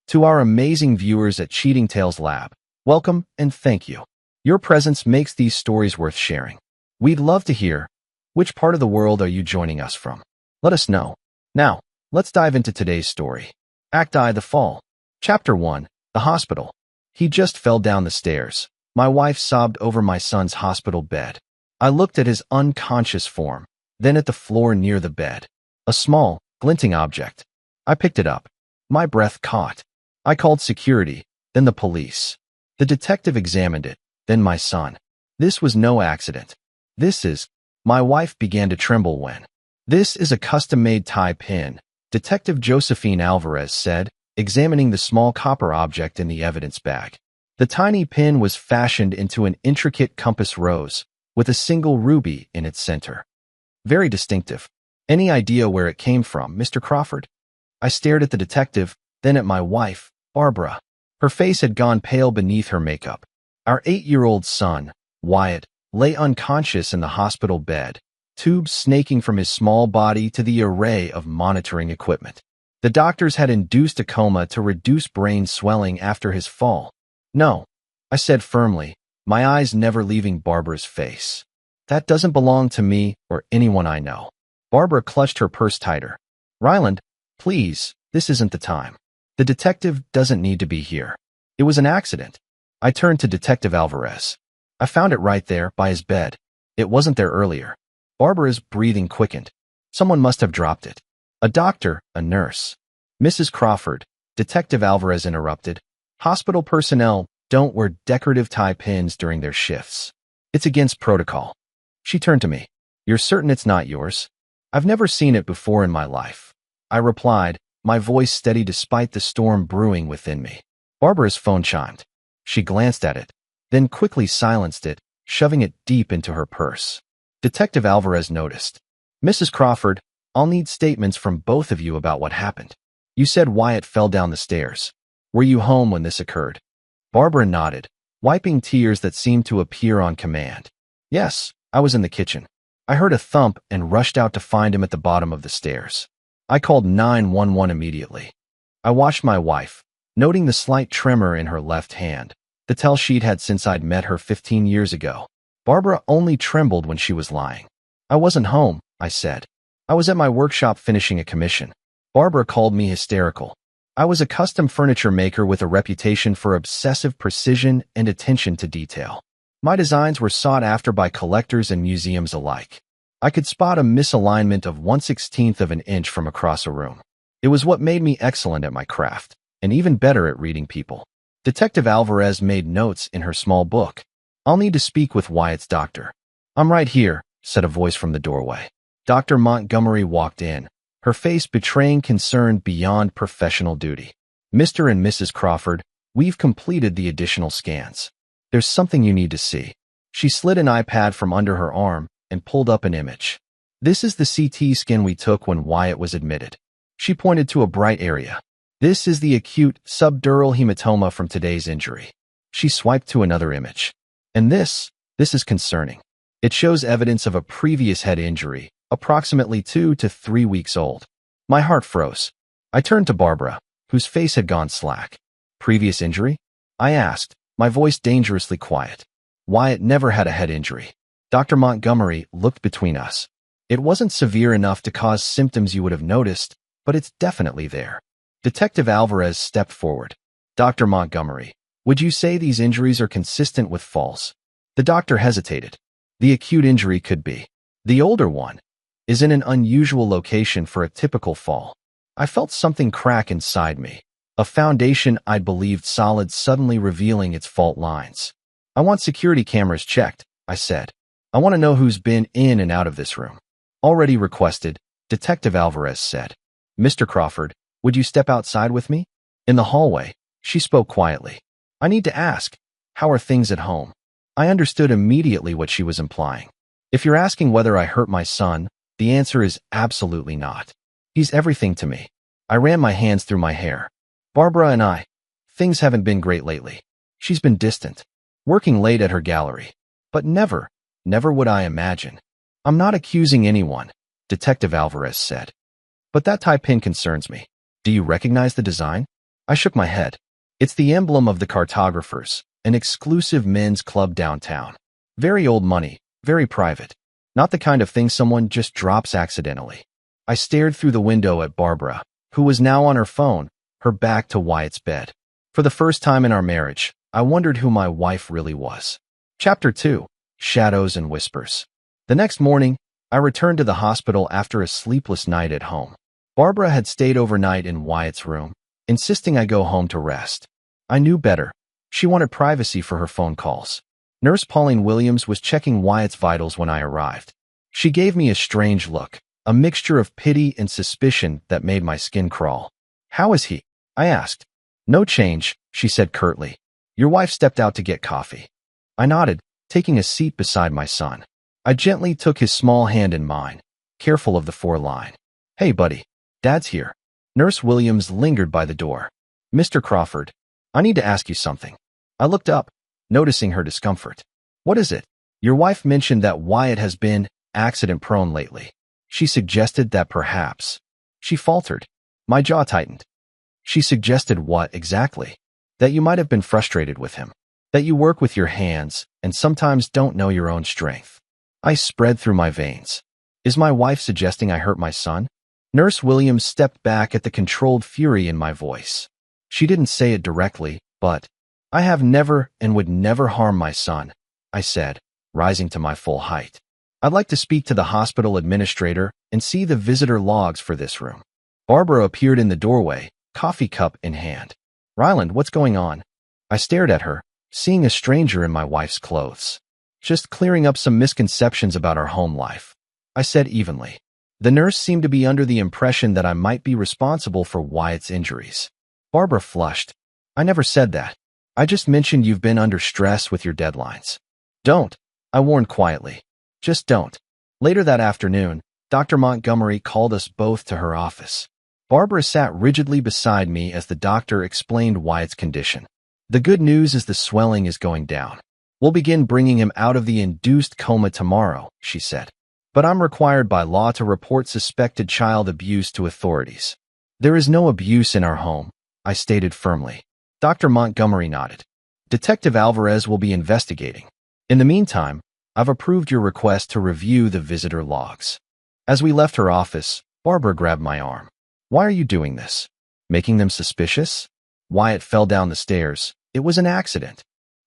To our amazing viewers at Cheating Tales Lab, welcome and thank you. Your presence makes these stories worth sharing. We'd love to hear, which part of the world are you joining us from? Let us know. Now, let's dive into today's story. Act I, The Fall. Chapter 1, The Hospital. He just fell down the stairs. My wife sobbed over my son's hospital bed. I looked at his unconscious form, then at the floor near the bed. A small, glinting object. I picked it up. My breath caught. I called security, then the police. The detective examined it, then my son. This was no accident. My wife began to tremble when. This is a custom-made tie pin, Detective Josephine Alvarez said, examining the small copper object in the evidence bag. The tiny pin was fashioned into an intricate compass rose, with a single ruby in its center. Very distinctive. Any idea where it came from, Mr. Crawford? I stared at the detective, then at my wife, Barbara. Her face had gone pale beneath her makeup. Our 8-year-old son, Wyatt, lay unconscious in the hospital bed, tubes snaking from his small body to the array of monitoring equipment. The doctors had induced a coma to reduce brain swelling after his fall. No, I said firmly, my eyes never leaving Barbara's face. That doesn't belong to me or anyone I know. Barbara clutched her purse tighter. Ryland, please, this isn't the time. The detective doesn't need to be here. It was an accident. I turned to Detective Alvarez. I found it right there, by his bed. It wasn't there earlier. Barbara's breathing quickened. Someone must have dropped it. A doctor, a nurse. Mrs. Crawford, Detective Alvarez interrupted. Hospital personnel don't wear decorative tie pins during their shifts. It's against protocol. She turned to me. You're certain it's not yours? I've never seen it before in my life. I replied, my voice steady despite the storm brewing within me. Barbara's phone chimed. She glanced at it, then quickly silenced it, shoving it deep into her purse. Detective Alvarez noticed. Mrs. Crawford, I'll need statements from both of you about what happened. You said Wyatt fell down the stairs. Were you home when this occurred? Barbara nodded, wiping tears that seemed to appear on command. Yes, I was in the kitchen. I heard a thump and rushed out to find him at the bottom of the stairs. I called 911 immediately. I watched my wife, noting the slight tremor in her left hand, the tell she'd had since I'd met her 15 years ago. Barbara only trembled when she was lying. I wasn't home, I said. I was at my workshop finishing a commission. Barbara called me hysterical. I was a custom furniture maker with a reputation for obsessive precision and attention to detail. My designs were sought after by collectors and museums alike. I could spot a misalignment of 1/16 of an inch from across a room. It was what made me excellent at my craft, and even better at reading people. Detective Alvarez made notes in her small book. I'll need to speak with Wyatt's doctor. I'm right here, said a voice from the doorway. Dr. Montgomery walked in, her face betraying concern beyond professional duty. Mr. and Mrs. Crawford, we've completed the additional scans. There's something you need to see. She slid an iPad from under her arm and pulled up an image. This is the CT scan we took when Wyatt was admitted. She pointed to a bright area. This is the acute subdural hematoma from today's injury. She swiped to another image. And this is concerning. It shows evidence of a previous head injury, approximately 2 to 3 weeks old. My heart froze. I turned to Barbara, whose face had gone slack. Previous injury? I asked, my voice dangerously quiet. Wyatt never had a head injury. Dr. Montgomery looked between us. It wasn't severe enough to cause symptoms you would have noticed, but it's definitely there. Detective Alvarez stepped forward. Dr. Montgomery, would you say these injuries are consistent with falls? The doctor hesitated. The acute injury could be. The older one is in an unusual location for a typical fall. I felt something crack inside me, a foundation I'd believed solid suddenly revealing its fault lines. I want security cameras checked, I said. I want to know who's been in and out of this room. Already requested, Detective Alvarez said. Mr. Crawford, would you step outside with me? In the hallway, she spoke quietly. I need to ask, how are things at home? I understood immediately what she was implying. If you're asking whether I hurt my son, the answer is absolutely not. He's everything to me. I ran my hands through my hair. Barbara and I, things haven't been great lately. She's been distant, working late at her gallery. But never would I imagine. I'm not accusing anyone, Detective Alvarez said. But that tie pin concerns me. Do you recognize the design? I shook my head. It's the emblem of the cartographers, an exclusive men's club downtown. Very old money, very private. Not the kind of thing someone just drops accidentally. I stared through the window at Barbara, who was now on her phone, her back to Wyatt's bed. For the first time in our marriage, I wondered who my wife really was. Chapter 2. Shadows and Whispers. The next morning, I returned to the hospital after a sleepless night at home. Barbara had stayed overnight in Wyatt's room, insisting I go home to rest. I knew better. She wanted privacy for her phone calls. Nurse Pauline Williams was checking Wyatt's vitals when I arrived. She gave me a strange look, a mixture of pity and suspicion that made my skin crawl. "How is he?" I asked. "No change," she said curtly. "Your wife stepped out to get coffee." I nodded, taking a seat beside my son. I gently took his small hand in mine, careful of the foreline. "Hey, buddy. Dad's here." Nurse Williams lingered by the door. "Mr. Crawford, I need to ask you something." I looked up, noticing her discomfort. "What is it?" "Your wife mentioned that Wyatt has been accident-prone lately. She suggested that perhaps—" She faltered. My jaw tightened. "She suggested what exactly?" "That you might have been frustrated with him. That you work with your hands and sometimes don't know your own strength." Ice spread through my veins. Is my wife suggesting I hurt my son? Nurse Williams stepped back at the controlled fury in my voice. She didn't say it directly, but "I have never and would never harm my son," I said, rising to my full height. "I'd like to speak to the hospital administrator and see the visitor logs for this room." Barbara appeared in the doorway, coffee cup in hand. "Ryland, what's going on?" I stared at her, seeing a stranger in my wife's clothes. "Just clearing up some misconceptions about our home life," I said evenly. The nurse seemed to be under the impression that I might be responsible for Wyatt's injuries. Barbara flushed. "I never said that. I just mentioned you've been under stress with your deadlines." "Don't," I warned quietly. "Just don't." Later that afternoon, Dr. Montgomery called us both to her office. Barbara sat rigidly beside me as the doctor explained Wyatt's condition. "The good news is the swelling is going down. We'll begin bringing him out of the induced coma tomorrow," she said. "But I'm required by law to report suspected child abuse to authorities." "There is no abuse in our home," I stated firmly. Dr. Montgomery nodded. "Detective Alvarez will be investigating. In the meantime, I've approved your request to review the visitor logs." As we left her office, Barbara grabbed my arm. "Why are you doing this? Making them suspicious?" "Wyatt fell down the stairs. It was an accident."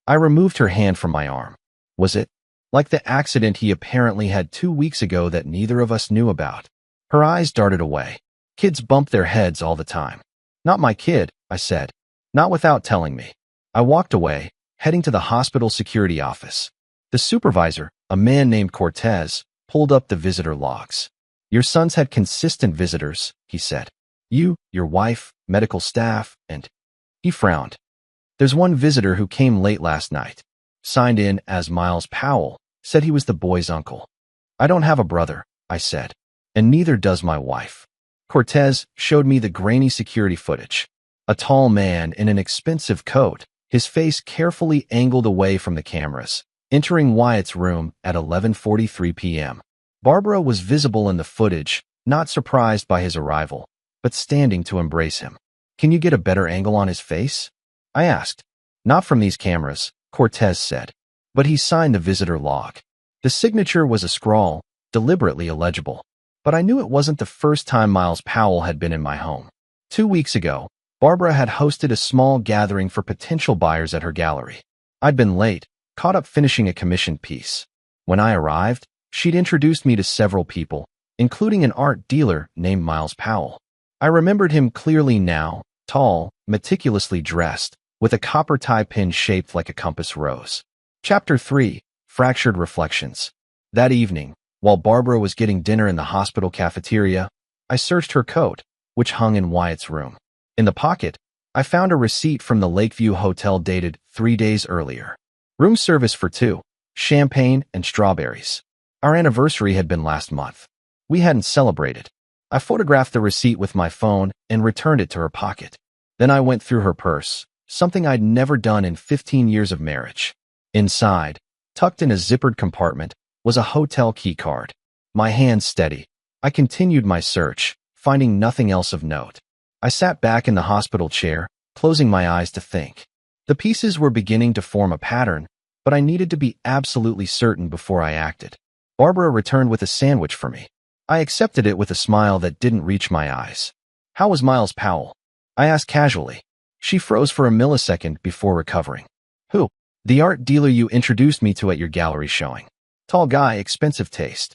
I removed her hand from my arm. "Was it? Like the accident he apparently had 2 weeks ago that neither of us knew about?" Her eyes darted away. "Kids bump their heads all the time." "Not my kid," I said. "Not without telling me." I walked away, heading to the hospital security office. The supervisor, a man named Cortez, pulled up the visitor logs. "Your son's had consistent visitors," he said. "You, your wife, medical staff, and—" He frowned. "There's one visitor who came late last night. Signed in as Miles Powell, said he was the boy's uncle." "I don't have a brother," I said. "And neither does my wife." Cortez showed me the grainy security footage. A tall man in an expensive coat, his face carefully angled away from the cameras, entering Wyatt's room at 11:43 p.m. Barbara was visible in the footage, not surprised by his arrival, but standing to embrace him. "Can you get a better angle on his face?" I asked. "Not from these cameras," Cortez said. But he signed the visitor log. The signature was a scrawl, deliberately illegible. But I knew it wasn't the first time Miles Powell had been in my home. 2 weeks ago, Barbara had hosted a small gathering for potential buyers at her gallery. I'd been late, caught up finishing a commissioned piece. When I arrived, she'd introduced me to several people, including an art dealer named Miles Powell. I remembered him clearly now, tall, meticulously dressed, with a copper tie pin shaped like a compass rose. Chapter 3. Fractured Reflections. That evening, while Barbara was getting dinner in the hospital cafeteria, I searched her coat, which hung in Wyatt's room. In the pocket, I found a receipt from the Lakeview Hotel dated 3 days earlier. Room service for 2, champagne and strawberries. Our anniversary had been last month. We hadn't celebrated. I photographed the receipt with my phone and returned it to her pocket. Then I went through her purse, something I'd never done in 15 years of marriage. Inside, tucked in a zippered compartment, was a hotel key card. My hands steady, I continued my search, finding nothing else of note. I sat back in the hospital chair, closing my eyes to think. The pieces were beginning to form a pattern, but I needed to be absolutely certain before I acted. Barbara returned with a sandwich for me. I accepted it with a smile that didn't reach my eyes. "How was Miles Powell?" I asked casually. She froze for a millisecond before recovering. "Who?" "The art dealer you introduced me to at your gallery showing. Tall guy, expensive taste."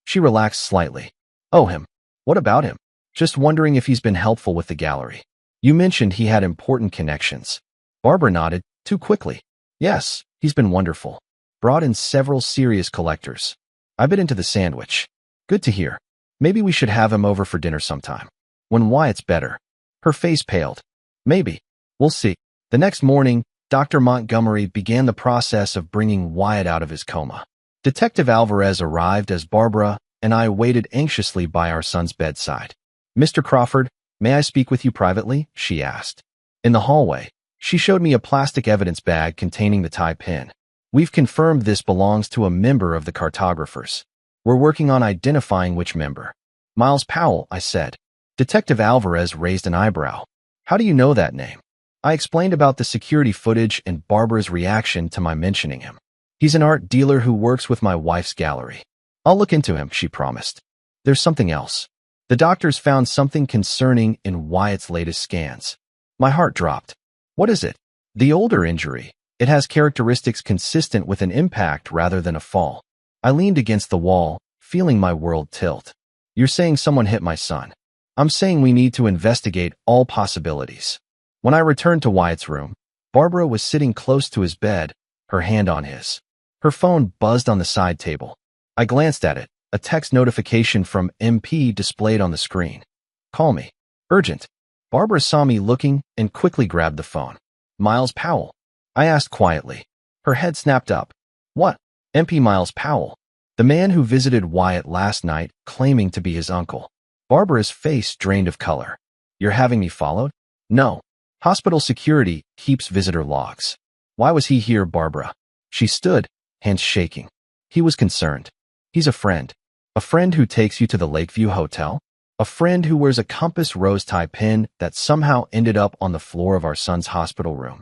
She relaxed slightly. "Oh, him. What about him?" "Just wondering if he's been helpful with the gallery. You mentioned he had important connections." Barbara nodded, too quickly. "Yes, he's been wonderful. Brought in several serious collectors. I bit into the sandwich." "Good to hear. Maybe we should have him over for dinner sometime. When Wyatt's better." Her face paled. "Maybe. We'll see." The next morning, Dr. Montgomery began the process of bringing Wyatt out of his coma. Detective Alvarez arrived as Barbara and I waited anxiously by our son's bedside. "Mr. Crawford, may I speak with you privately?" she asked. In the hallway, she showed me a plastic evidence bag containing the tie pin. "We've confirmed this belongs to a member of the cartographers. We're working on identifying which member." "Miles Powell," I said. Detective Alvarez raised an eyebrow. "How do you know that name?" I explained about the security footage and Barbara's reaction to my mentioning him. "He's an art dealer who works with my wife's gallery. I'll look into him," she promised. "There's something else. The doctors found something concerning in Wyatt's latest scans." My heart dropped. "What is it?" "The older injury. It has characteristics consistent with an impact rather than a fall." I leaned against the wall, feeling my world tilt. "You're saying someone hit my son." "I'm saying we need to investigate all possibilities." When I returned to Wyatt's room, Barbara was sitting close to his bed, her hand on his. Her phone buzzed on the side table. I glanced at it, a text notification from MP displayed on the screen. "Call me. Urgent." Barbara saw me looking and quickly grabbed the phone. "Miles Powell?" I asked quietly. Her head snapped up. "What?" "MP Miles Powell. The man who visited Wyatt last night, claiming to be his uncle." Barbara's face drained of color. "You're having me followed?" "No. Hospital security keeps visitor logs." "Why was he here, Barbara?" She stood, hands shaking. "He was concerned. He's a friend. A friend who takes you to the Lakeview Hotel? A friend who wears a compass rose tie pin that somehow ended up on the floor of our son's hospital room."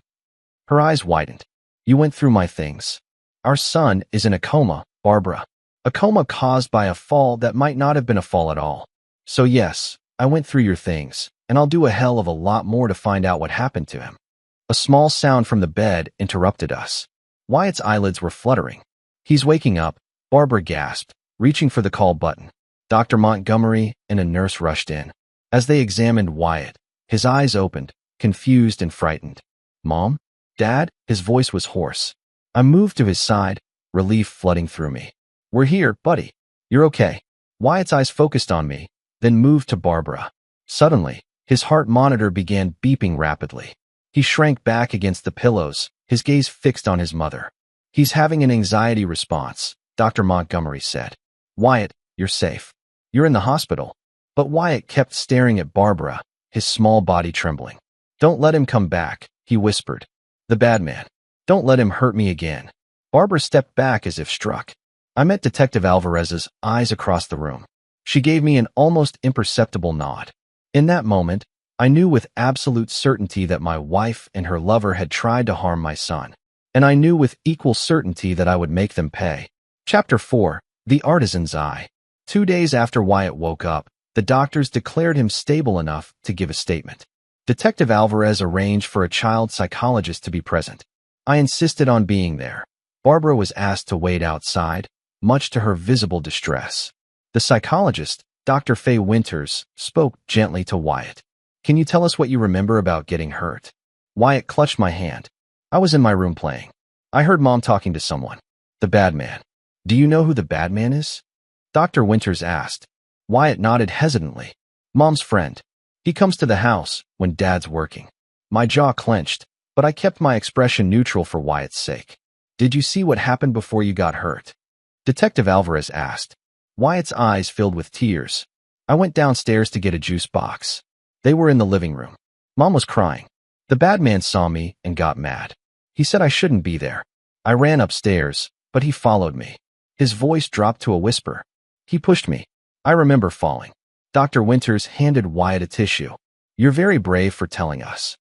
Her eyes widened. "You went through my things. Our son is in a coma, Barbara. A coma caused by a fall that might not have been a fall at all. So yes, I went through your things, and I'll do a hell of a lot more to find out what happened to him." A small sound from the bed interrupted us. Wyatt's eyelids were fluttering. "He's waking up," Barbara gasped, reaching for the call button. Dr. Montgomery and a nurse rushed in. As they examined Wyatt, his eyes opened, confused and frightened. "Mom? Dad?" His voice was hoarse. I moved to his side, relief flooding through me. "We're here, buddy. You're okay." Wyatt's eyes focused on me, then moved to Barbara. Suddenly, his heart monitor began beeping rapidly. He shrank back against the pillows, his gaze fixed on his mother. "He's having an anxiety response," Dr. Montgomery said. "Wyatt, you're safe. You're in the hospital." But Wyatt kept staring at Barbara, his small body trembling. "Don't let him come back," he whispered. "The bad man. Don't let him hurt me again." Barbara stepped back as if struck. I met Detective Alvarez's eyes across the room. She gave me an almost imperceptible nod. In that moment, I knew with absolute certainty that my wife and her lover had tried to harm my son. And I knew with equal certainty that I would make them pay. Chapter 4. The Artisan's Eye. 2 days after Wyatt woke up, the doctors declared him stable enough to give a statement. Detective Alvarez arranged for a child psychologist to be present. I insisted on being there. Barbara was asked to wait outside, much to her visible distress. The psychologist, Dr. Faye Winters, spoke gently to Wyatt. "Can you tell us what you remember about getting hurt?" Wyatt clutched my hand. "I was in my room playing. I heard Mom talking to someone. The bad man." "Do you know who the bad man is?" Dr. Winters asked. Wyatt nodded hesitantly. "Mom's friend. He comes to the house when Dad's working." My jaw clenched, but I kept my expression neutral for Wyatt's sake. "Did you see what happened before you got hurt?" Detective Alvarez asked. Wyatt's eyes filled with tears. "I went downstairs to get a juice box. They were in the living room. Mom was crying. The bad man saw me and got mad. He said I shouldn't be there. I ran upstairs, but he followed me." His voice dropped to a whisper. "He pushed me. I remember falling." Dr. Winters handed Wyatt a tissue. "You're very brave for telling us."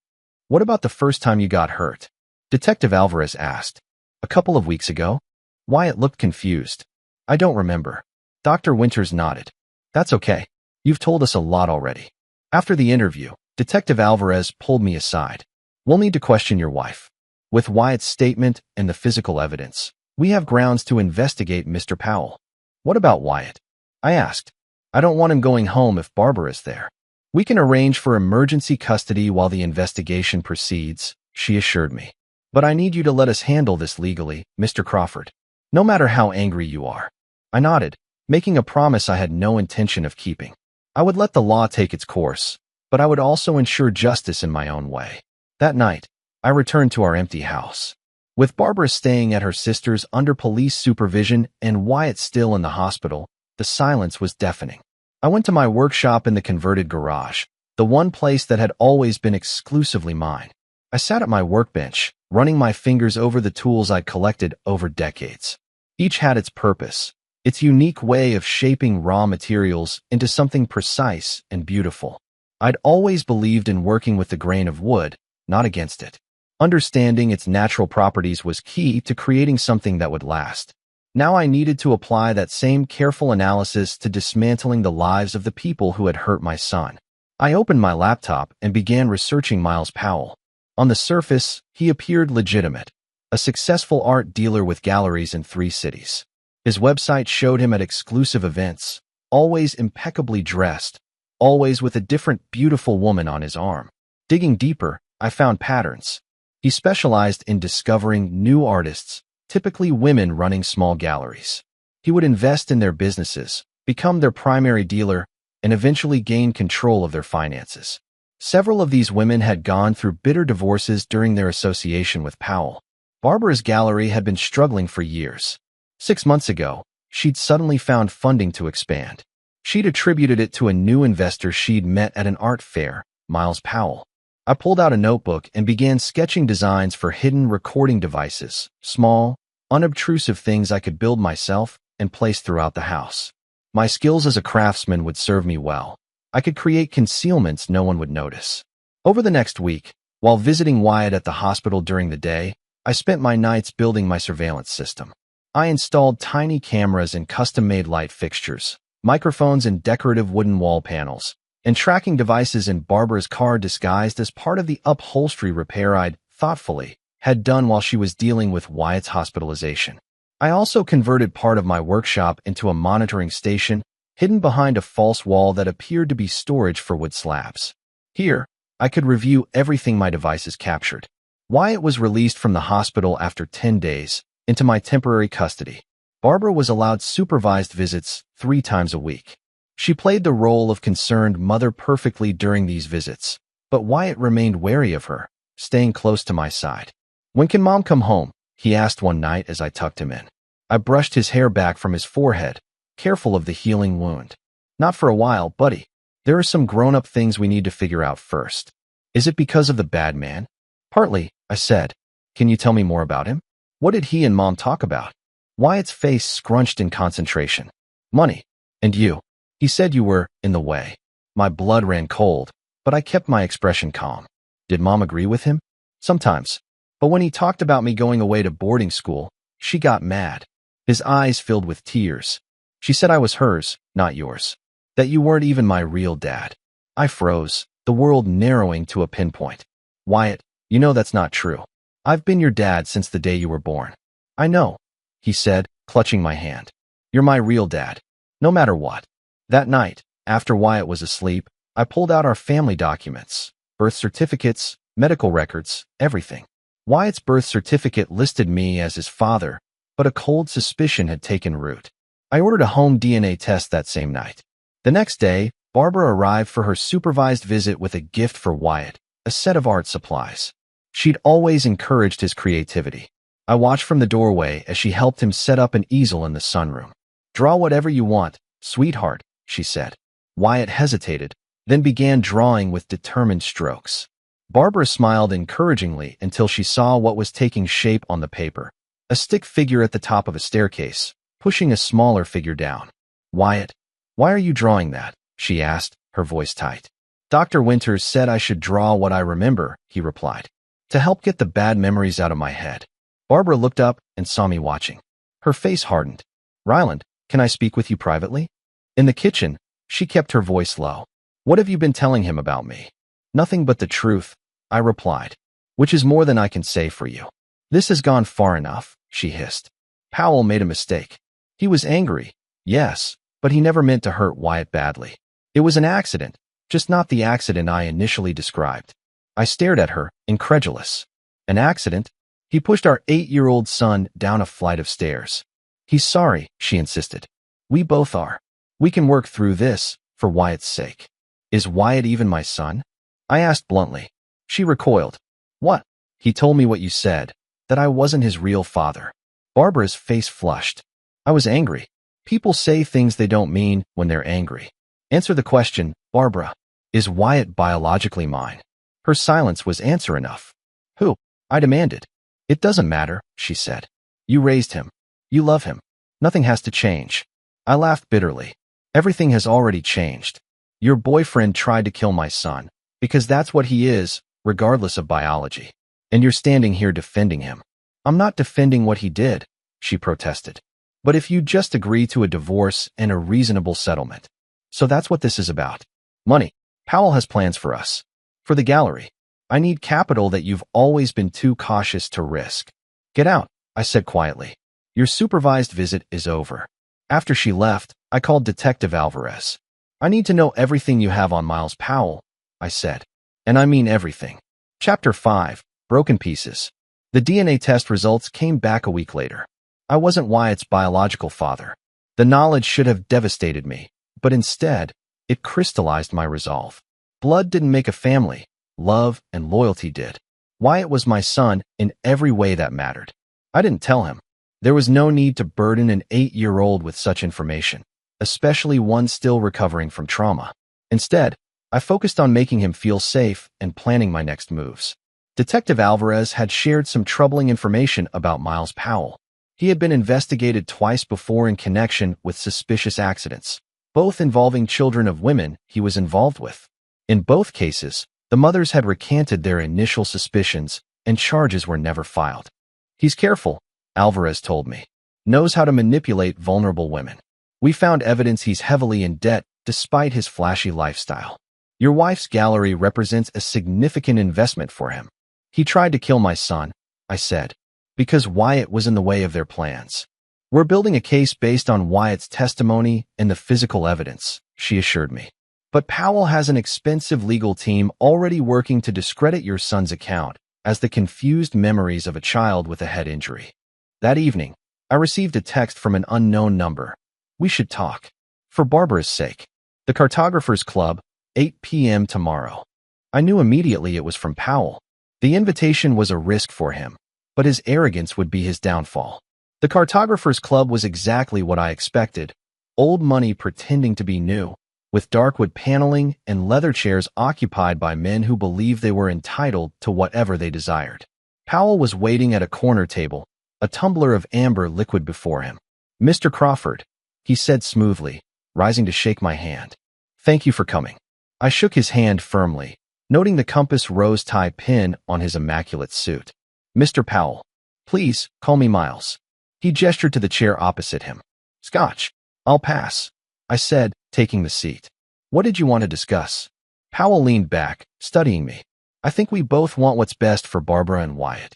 What about the first time you got hurt? Detective Alvarez asked. A couple of weeks ago? Wyatt looked confused. I don't remember. Dr. Winters nodded. That's okay. You've told us a lot already. After the interview, Detective Alvarez pulled me aside. We'll need to question your wife. With Wyatt's statement and the physical evidence, we have grounds to investigate Mr. Powell. What about Wyatt? I asked. I don't want him going home if Barbara is there. We can arrange for emergency custody while the investigation proceeds, she assured me. But I need you to let us handle this legally, Mr. Crawford. No matter how angry you are. I nodded, making a promise I had no intention of keeping. I would let the law take its course, but I would also ensure justice in my own way. That night, I returned to our empty house. With Barbara staying at her sister's under police supervision and Wyatt still in the hospital, the silence was deafening. I went to my workshop in the converted garage, the one place that had always been exclusively mine. I sat at my workbench, running my fingers over the tools I'd collected over decades. Each had its purpose, its unique way of shaping raw materials into something precise and beautiful. I'd always believed in working with the grain of wood, not against it. Understanding its natural properties was key to creating something that would last. Now I needed to apply that same careful analysis to dismantling the lives of the people who had hurt my son. I opened my laptop and began researching Miles Powell. On the surface, he appeared legitimate, a successful art dealer with galleries in 3 cities. His website showed him at exclusive events, always impeccably dressed, always with a different beautiful woman on his arm. Digging deeper, I found patterns. He specialized in discovering new artists, typically women running small galleries. He would invest in their businesses, become their primary dealer, and eventually gain control of their finances. Several of these women had gone through bitter divorces during their association with Powell. Barbara's gallery had been struggling for years. 6 months ago, she'd suddenly found funding to expand. She'd attributed it to a new investor she'd met at an art fair, Miles Powell. I pulled out a notebook and began sketching designs for hidden recording devices, small, unobtrusive things I could build myself and place throughout the house. My skills as a craftsman would serve me well. I could create concealments no one would notice. Over the next week, while visiting Wyatt at the hospital during the day, I spent my nights building my surveillance system. I installed tiny cameras and custom-made light fixtures, microphones and decorative wooden wall panels, and tracking devices in Barbara's car disguised as part of the upholstery repair I'd, thoughtfully, had done while she was dealing with Wyatt's hospitalization. I also converted part of my workshop into a monitoring station, hidden behind a false wall that appeared to be storage for wood slabs. Here, I could review everything my devices captured. Wyatt was released from the hospital after 10 days, into my temporary custody. Barbara was allowed supervised visits 3 times a week. She played the role of concerned mother perfectly during these visits, but Wyatt remained wary of her, staying close to my side. When can Mom come home? He asked one night as I tucked him in. I brushed his hair back from his forehead, careful of the healing wound. Not for a while, buddy. There are some grown-up things we need to figure out first. Is it because of the bad man? Partly, I said. Can you tell me more about him? What did he and Mom talk about? Wyatt's face scrunched in concentration. Money. And you. He said you were in the way. My blood ran cold, but I kept my expression calm. Did Mom agree with him? Sometimes. But when he talked about me going away to boarding school, she got mad. His eyes filled with tears. She said I was hers, not yours. That you weren't even my real dad. I froze, the world narrowing to a pinpoint. Wyatt, you know that's not true. I've been your dad since the day you were born. I know, he said, clutching my hand. You're my real dad, no matter what. That night, after Wyatt was asleep, I pulled out our family documents, birth certificates, medical records, everything. Wyatt's birth certificate listed me as his father, but a cold suspicion had taken root. I ordered a home DNA test that same night. The next day, Barbara arrived for her supervised visit with a gift for Wyatt, a set of art supplies. She'd always encouraged his creativity. I watched from the doorway as she helped him set up an easel in the sunroom. Draw whatever you want, sweetheart, she said. Wyatt hesitated, then began drawing with determined strokes. Barbara smiled encouragingly until she saw what was taking shape on the paper. A stick figure at the top of a staircase, pushing a smaller figure down. Wyatt, why are you drawing that? She asked, her voice tight. Dr. Winters said I should draw what I remember, he replied, to help get the bad memories out of my head. Barbara looked up and saw me watching. Her face hardened. Ryland, can I speak with you privately? In the kitchen, she kept her voice low. What have you been telling him about me? Nothing but the truth, I replied, which is more than I can say for you. This has gone far enough, she hissed. Powell made a mistake. He was angry, yes, but he never meant to hurt Wyatt badly. It was an accident, just not the accident I initially described. I stared at her, incredulous. An accident? He pushed our 8-year-old son down a flight of stairs. He's sorry, she insisted. We both are. We can work through this, for Wyatt's sake. Is Wyatt even my son? I asked bluntly. She recoiled. What? He told me what you said, that I wasn't his real father. Barbara's face flushed. I was angry. People say things they don't mean when they're angry. Answer the question, Barbara. Is Wyatt biologically mine? Her silence was answer enough. Who? I demanded. It doesn't matter, she said. You raised him. You love him. Nothing has to change. I laughed bitterly. Everything has already changed. Your boyfriend tried to kill my son, because that's what he is, regardless of biology. And you're standing here defending him. I'm not defending what he did, she protested. But if you just agree to a divorce and a reasonable settlement. So that's what this is about. Money. Powell has plans for us. For the gallery. I need capital that you've always been too cautious to risk. Get out, I said quietly. Your supervised visit is over. After she left, I called Detective Alvarez. I need to know everything you have on Miles Powell, I said. And I mean everything. Chapter 5, Broken Pieces. The DNA test results came back a week later. I wasn't Wyatt's biological father. The knowledge should have devastated me, but instead, it crystallized my resolve. Blood didn't make a family. Love and loyalty did. Wyatt was my son in every way that mattered. I didn't tell him. There was no need to burden an 8-year-old with such information, especially one still recovering from trauma. Instead, I focused on making him feel safe and planning my next moves. Detective Alvarez had shared some troubling information about Miles Powell. He had been investigated twice before in connection with suspicious accidents, both involving children of women he was involved with. In both cases, the mothers had recanted their initial suspicions and charges were never filed. He's careful, Alvarez told me. Knows how to manipulate vulnerable women. We found evidence he's heavily in debt despite his flashy lifestyle. Your wife's gallery represents a significant investment for him. He tried to kill my son, I said, because Wyatt was in the way of their plans. We're building a case based on Wyatt's testimony and the physical evidence, she assured me. But Powell has an expensive legal team already working to discredit your son's account as the confused memories of a child with a head injury. That evening, I received a text from an unknown number. We should talk. For Barbara's sake. The Cartographers Club, 8 p.m. tomorrow. I knew immediately it was from Powell. The invitation was a risk for him, but his arrogance would be his downfall. The Cartographers Club was exactly what I expected. Old money pretending to be new, with darkwood paneling and leather chairs occupied by men who believed they were entitled to whatever they desired. Powell was waiting at a corner table, a tumbler of amber liquid before him. Mr. Crawford, he said smoothly, rising to shake my hand. Thank you for coming. I shook his hand firmly, noting the compass rose tie pin on his immaculate suit. Mr. Powell, please call me Miles. He gestured to the chair opposite him. Scotch. I'll pass, I said, taking the seat. What did you want to discuss? Powell leaned back, studying me. I think we both want what's best for Barbara and Wyatt.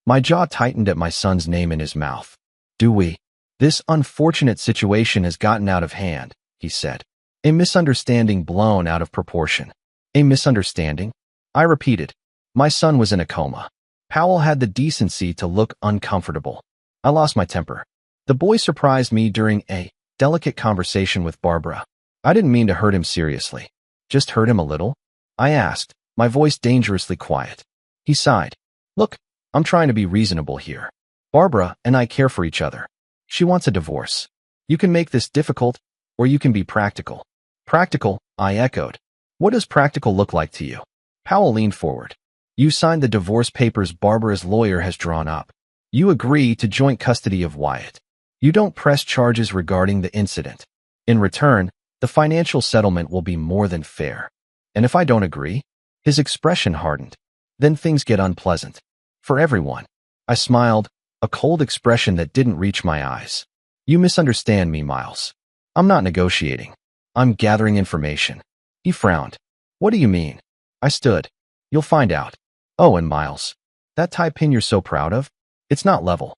My jaw tightened at my son's name in his mouth. Do we? This unfortunate situation has gotten out of hand, he said. A misunderstanding blown out of proportion. A misunderstanding? I repeated. My son was in a coma. Powell had the decency to look uncomfortable. I lost my temper. The boy surprised me during a delicate conversation with Barbara. I didn't mean to hurt him seriously. Just hurt him a little? I asked, my voice dangerously quiet. He sighed. Look, I'm trying to be reasonable here. Barbara and I care for each other. She wants a divorce. You can make this difficult, or you can be practical. Practical, I echoed. What does practical look like to you? Powell leaned forward. You signed the divorce papers Barbara's lawyer has drawn up. You agree to joint custody of Wyatt. You don't press charges regarding the incident. In return, the financial settlement will be more than fair. And if I don't agree? His expression hardened. Then things get unpleasant. For everyone. I smiled, a cold expression that didn't reach my eyes. You misunderstand me, Miles. I'm not negotiating. I'm gathering information. He frowned. What do you mean? I stood. You'll find out. Oh, and Miles. That tie pin you're so proud of? It's not level.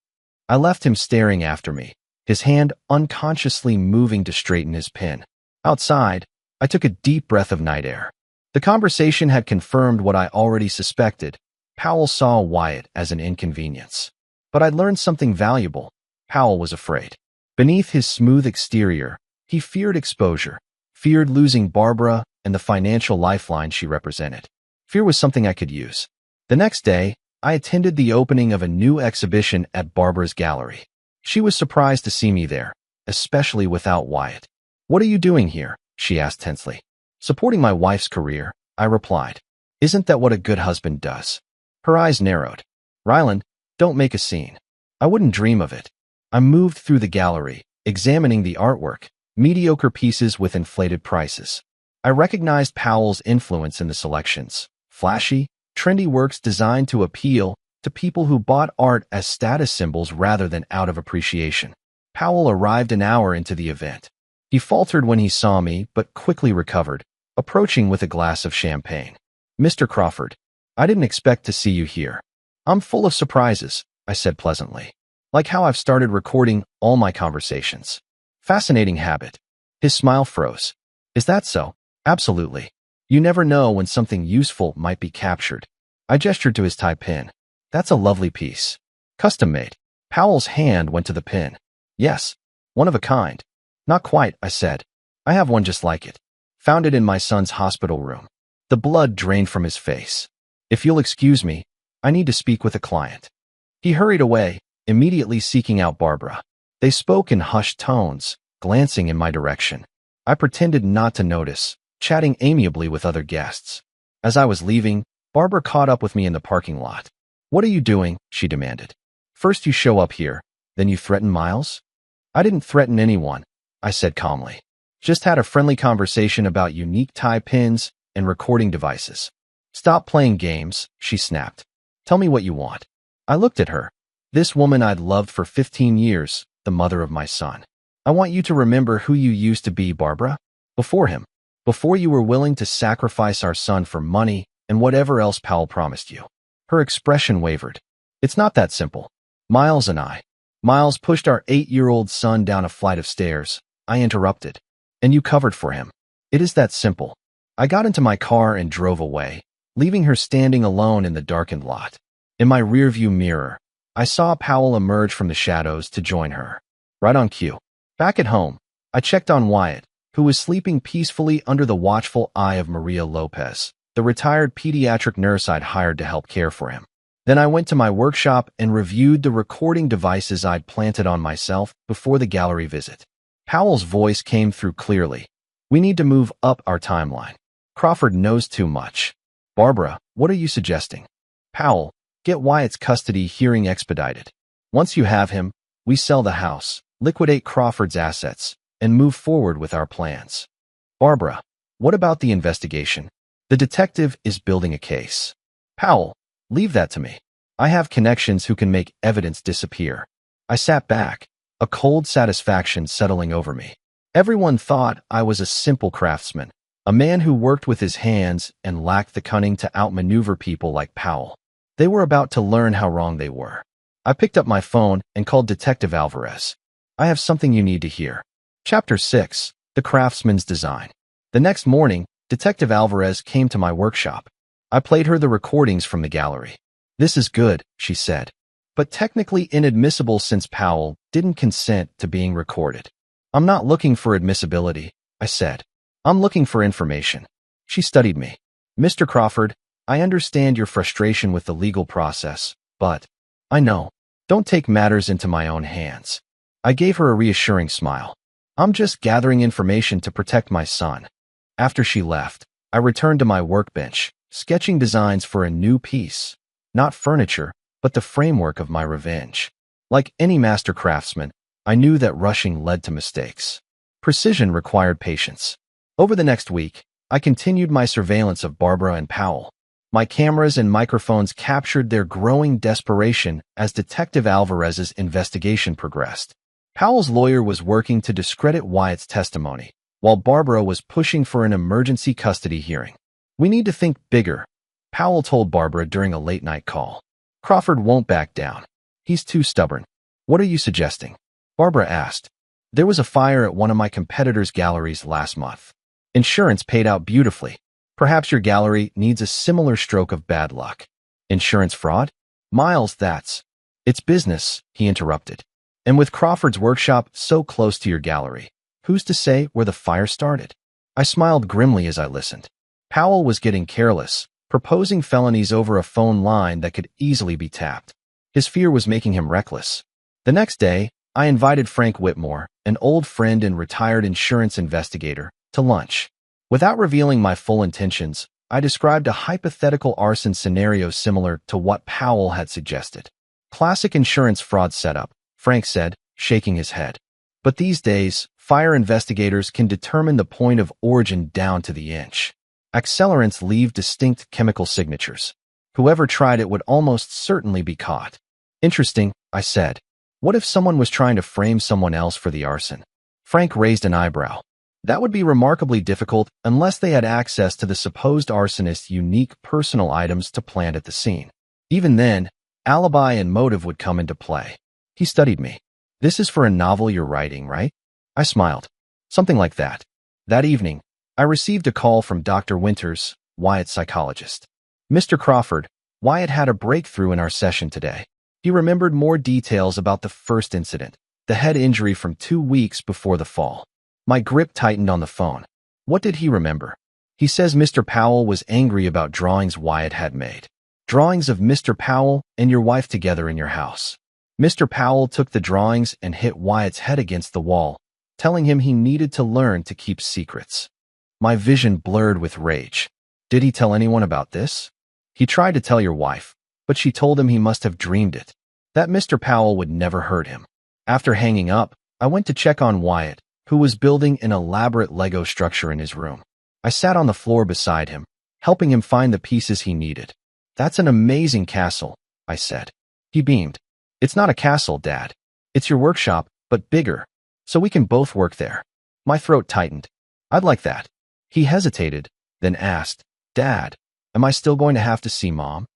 I left him staring after me, his hand unconsciously moving to straighten his pin. Outside, I took a deep breath of night air. The conversation had confirmed what I already suspected. Powell saw Wyatt as an inconvenience. But I'd learned something valuable. Powell was afraid. Beneath his smooth exterior, he feared exposure, feared losing Barbara and the financial lifeline she represented. Fear was something I could use. The next day, I attended the opening of a new exhibition at Barbara's gallery. She was surprised to see me there, especially without Wyatt. What are you doing here? She asked tensely. Supporting my wife's career, I replied. Isn't that what a good husband does? Her eyes narrowed. Ryland, don't make a scene. I wouldn't dream of it. I moved through the gallery, examining the artwork, mediocre pieces with inflated prices. I recognized Powell's influence in the selections. Flashy, trendy works designed to appeal to people who bought art as status symbols rather than out of appreciation. Powell arrived an hour into the event. He faltered when he saw me, but quickly recovered, approaching with a glass of champagne. Mr. Crawford, I didn't expect to see you here. I'm full of surprises, I said pleasantly. Like how I've started recording all my conversations. Fascinating habit. His smile froze. Is that so? Absolutely. You never know when something useful might be captured. I gestured to his tie pin. That's a lovely piece. Custom made. Powell's hand went to the pin. Yes, one of a kind. Not quite, I said. I have one just like it. Found it in my son's hospital room. The blood drained from his face. If you'll excuse me, I need to speak with a client. He hurried away, immediately seeking out Barbara. They spoke in hushed tones, glancing in my direction. I pretended not to notice, chatting amiably with other guests. As I was leaving, Barbara caught up with me in the parking lot. What are you doing? She demanded. First you show up here, then you threaten Miles? I didn't threaten anyone, I said calmly. Just had a friendly conversation about unique tie pins and recording devices. Stop playing games, she snapped. Tell me what you want. I looked at her. This woman I'd loved for 15 years, the mother of my son. I want you to remember who you used to be, Barbara. Before him. Before you were willing to sacrifice our son for money and whatever else Powell promised you. Her expression wavered. It's not that simple. Miles and I. Miles pushed our 8-year-old son down a flight of stairs. I interrupted. And you covered for him. It is that simple. I got into my car and drove away, leaving her standing alone in the darkened lot. In my rearview mirror, I saw Powell emerge from the shadows to join her. Right on cue. Back at home, I checked on Wyatt, who was sleeping peacefully under the watchful eye of Maria Lopez, the retired pediatric nurse I'd hired to help care for him. Then I went to my workshop and reviewed the recording devices I'd planted on myself before the gallery visit. Powell's voice came through clearly. We need to move up our timeline. Crawford knows too much. Barbara, what are you suggesting? Powell, get Wyatt's custody hearing expedited. Once you have him, we sell the house, liquidate Crawford's assets, and move forward with our plans. Barbara, what about the investigation? The detective is building a case. Powell, leave that to me. I have connections who can make evidence disappear. I sat back, a cold satisfaction settling over me. Everyone thought I was a simple craftsman, a man who worked with his hands and lacked the cunning to outmaneuver people like Powell. They were about to learn how wrong they were. I picked up my phone and called Detective Alvarez. I have something you need to hear. Chapter 6, The Craftsman's Design. The next morning, Detective Alvarez came to my workshop. I played her the recordings from the gallery. This is good, she said, but technically inadmissible since Powell didn't consent to being recorded. I'm not looking for admissibility, I said. I'm looking for information. She studied me. Mr. Crawford, I understand your frustration with the legal process, but I know. Don't take matters into my own hands. I gave her a reassuring smile. I'm just gathering information to protect my son. After she left, I returned to my workbench, sketching designs for a new piece. Not furniture, but the framework of my revenge. Like any master craftsman, I knew that rushing led to mistakes. Precision required patience. Over the next week, I continued my surveillance of Barbara and Powell. My cameras and microphones captured their growing desperation as Detective Alvarez's investigation progressed. Powell's lawyer was working to discredit Wyatt's testimony, while Barbara was pushing for an emergency custody hearing. "We need to think bigger," Powell told Barbara during a late-night call. "Crawford won't back down. He's too stubborn." "What are you suggesting?" Barbara asked. "There was a fire at one of my competitors' galleries last month. Insurance paid out beautifully. Perhaps your gallery needs a similar stroke of bad luck." "Insurance fraud?" "Miles, it's business," he interrupted. "And with Crawford's workshop so close to your gallery, who's to say where the fire started?" I smiled grimly as I listened. Powell was getting careless, proposing felonies over a phone line that could easily be tapped. His fear was making him reckless. The next day, I invited Frank Whitmore, an old friend and retired insurance investigator, to lunch. Without revealing my full intentions, I described a hypothetical arson scenario similar to what Powell had suggested. "Classic insurance fraud setup," Frank said, shaking his head. "But these days, fire investigators can determine the point of origin down to the inch. Accelerants leave distinct chemical signatures. Whoever tried it would almost certainly be caught." "Interesting," I said. "What if someone was trying to frame someone else for the arson?" Frank raised an eyebrow. "That would be remarkably difficult unless they had access to the supposed arsonist's unique personal items to plant at the scene. Even then, alibi and motive would come into play." He studied me. "This is for a novel you're writing, right?" I smiled. "Something like that." That evening, I received a call from Dr. Winters, Wyatt's psychologist. "Mr. Crawford, Wyatt had a breakthrough in our session today. He remembered more details about the first incident, the head injury from 2 weeks before the fall." My grip tightened on the phone. "What did he remember?" "He says Mr. Powell was angry about drawings Wyatt had made. Drawings of Mr. Powell and your wife together in your house. Mr. Powell took the drawings and hit Wyatt's head against the wall, telling him he needed to learn to keep secrets." My vision blurred with rage. "Did he tell anyone about this?" "He tried to tell your wife, but she told him he must have dreamed it. That Mr. Powell would never hurt him." After hanging up, I went to check on Wyatt, who was building an elaborate Lego structure in his room. I sat on the floor beside him, helping him find the pieces he needed. "That's an amazing castle," I said. He beamed. "It's not a castle, Dad. It's your workshop, but bigger, so we can both work there." My throat tightened. "I'd like that." He hesitated, then asked, "Dad, am I still going to have to see Mom?"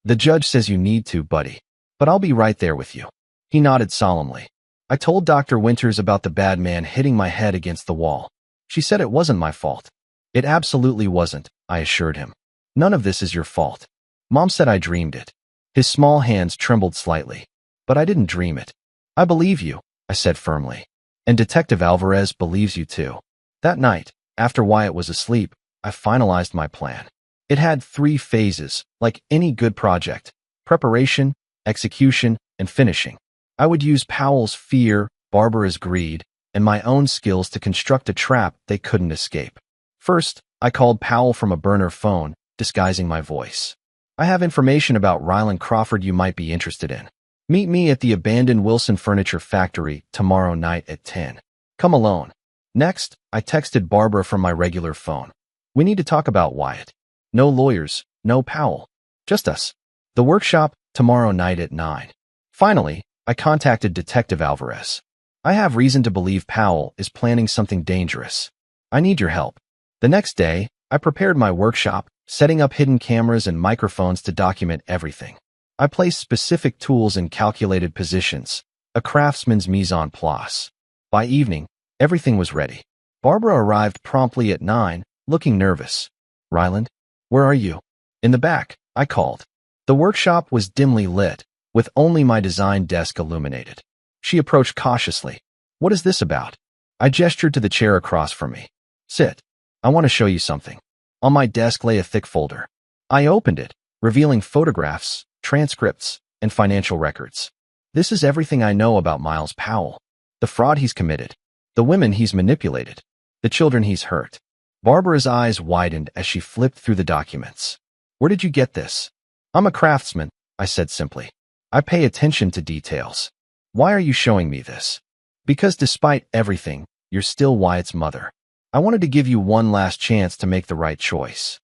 "The judge says you need to, buddy, but I'll be right there with you." He nodded solemnly. I told Dr. Winters about the bad man hitting my head against the wall. She said it wasn't my fault. "It absolutely wasn't," I assured him. "None of this is your fault. Mom said I dreamed it." His small hands trembled slightly. "But I didn't dream it." "I believe you," I said firmly. "And Detective Alvarez believes you too." That night, after Wyatt was asleep, I finalized my plan. It had 3 phases, like any good project: preparation, execution, and finishing. I would use Powell's fear, Barbara's greed, and my own skills to construct a trap they couldn't escape. First, I called Powell from a burner phone, disguising my voice. "I have information about Ryland Crawford you might be interested in. Meet me at the abandoned Wilson Furniture Factory tomorrow night at 10. Come alone." Next, I texted Barbara from my regular phone. "We need to talk about Wyatt. No lawyers, no Powell. Just us. The workshop, tomorrow night at 9. Finally, I contacted Detective Alvarez. "I have reason to believe Powell is planning something dangerous. I need your help." The next day, I prepared my workshop, setting up hidden cameras and microphones to document everything. I placed specific tools in calculated positions, a craftsman's mise en place. By evening, everything was ready. Barbara arrived promptly at 9, looking nervous. "Ryland, where are you?" "In the back," I called. The workshop was dimly lit, with only my design desk illuminated. She approached cautiously. "What is this about?" I gestured to the chair across from me. "Sit. I want to show you something." On my desk lay a thick folder. I opened it, revealing photographs, transcripts, and financial records. "This is everything I know about Miles Powell. The fraud he's committed, the women he's manipulated, the children he's hurt." Barbara's eyes widened as she flipped through the documents. "Where did you get this?" "I'm a craftsman," I said simply. "I pay attention to details." "Why are you showing me this?" "Because despite everything, you're still Wyatt's mother. I wanted to give you one last chance to make the right choice.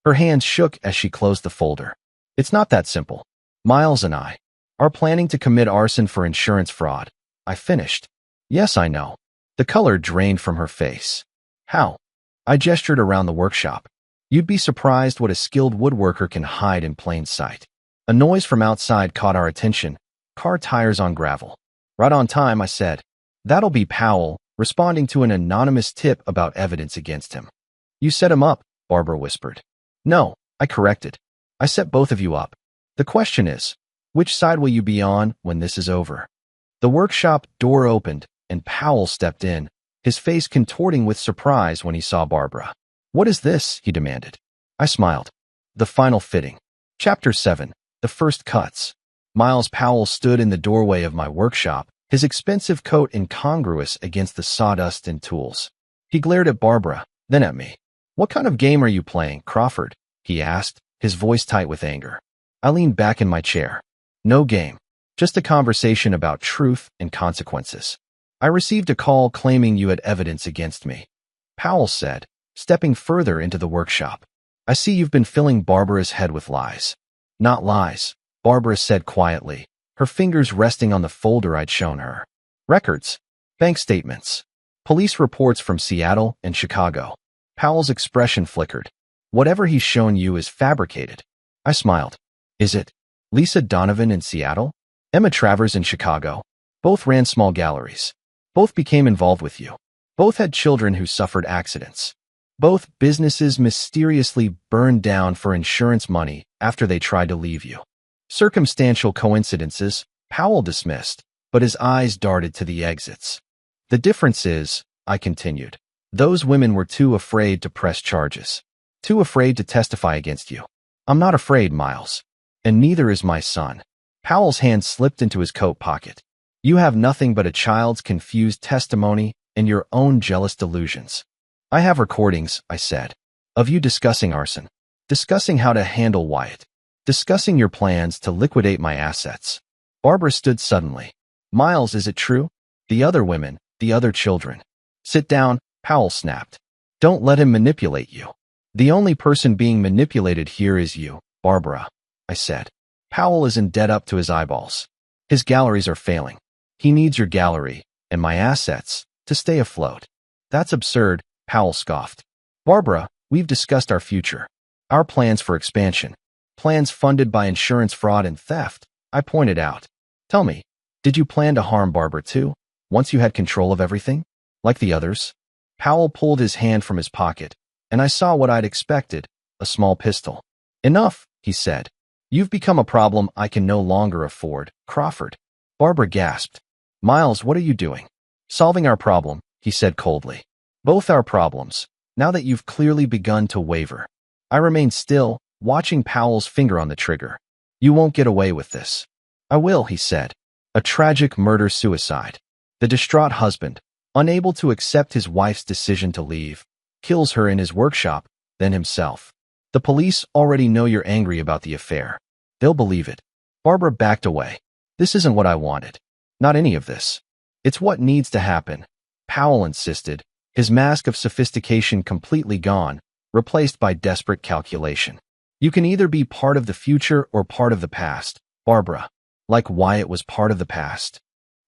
Her hands shook as she closed the folder. It's not that simple. Miles and I are planning to commit arson for insurance fraud. I finished. Yes, I know. The color drained from her face. How? I gestured around the workshop. You'd be surprised what a skilled woodworker can hide in plain sight. A noise from outside caught our attention. Car tires on gravel. Right on time, I said. That'll be Powell, responding to an anonymous tip about evidence against him. You set him up, Barbara whispered. No, I corrected. I set both of you up. The question is, which side will you be on when this is over? The workshop door opened, and Powell stepped in, his face contorting with surprise when he saw Barbara. What is this? He demanded. I smiled. The final fitting. Chapter 7. The first cuts. Miles Powell stood in the doorway of my workshop, his expensive coat incongruous against the sawdust and tools. He glared at Barbara, then at me. What kind of game are you playing, Crawford? He asked, his voice tight with anger. I leaned back in my chair. No game. Just a conversation about truth and consequences. I received a call claiming you had evidence against me. Powell said, stepping further into the workshop. I see you've been filling Barbara's head with lies. Not lies, Barbara said quietly, her fingers resting on the folder I'd shown her. Records. Bank statements. Police reports from Seattle and Chicago. Powell's expression flickered. Whatever he's shown you is fabricated. I smiled. Is it? Lisa Donovan in Seattle? Emma Travers in Chicago. Both ran small galleries. Both became involved with you. Both had children who suffered accidents. Both businesses mysteriously burned down for insurance money after they tried to leave you. Circumstantial coincidences, Powell dismissed, but his eyes darted to the exits. The difference is, I continued, those women were too afraid to press charges. Too afraid to testify against you. I'm not afraid, Miles. And neither is my son. Powell's hand slipped into his coat pocket. You have nothing but a child's confused testimony and your own jealous delusions. I have recordings, I said, of you discussing arson, discussing how to handle Wyatt, discussing your plans to liquidate my assets. Barbara stood suddenly. Miles, is it true? The other women, the other children. Sit down, Powell snapped. Don't let him manipulate you. The only person being manipulated here is you, Barbara, I said. Powell is in debt up to his eyeballs. His galleries are failing. He needs your gallery, and my assets, to stay afloat. That's absurd, Powell scoffed. Barbara, we've discussed our future. Our plans for expansion. Plans funded by insurance fraud and theft, I pointed out. Tell me, did you plan to harm Barbara too, once you had control of everything? Like the others? Powell pulled his hand from his pocket, and I saw what I'd expected, a small pistol. Enough, he said. You've become a problem I can no longer afford, Crawford. Barbara gasped. Miles, what are you doing? Solving our problem, he said coldly. Both our problems, now that you've clearly begun to waver. I remained still, watching Powell's finger on the trigger. You won't get away with this. I will, he said. A tragic murder-suicide. The distraught husband, unable to accept his wife's decision to leave, kills her in his workshop, then himself. The police already know you're angry about the affair. They'll believe it. Barbara backed away. This isn't what I wanted. Not any of this. It's what needs to happen, Powell insisted, his mask of sophistication completely gone, replaced by desperate calculation. You can either be part of the future or part of the past, Barbara. Like Wyatt was part of the past.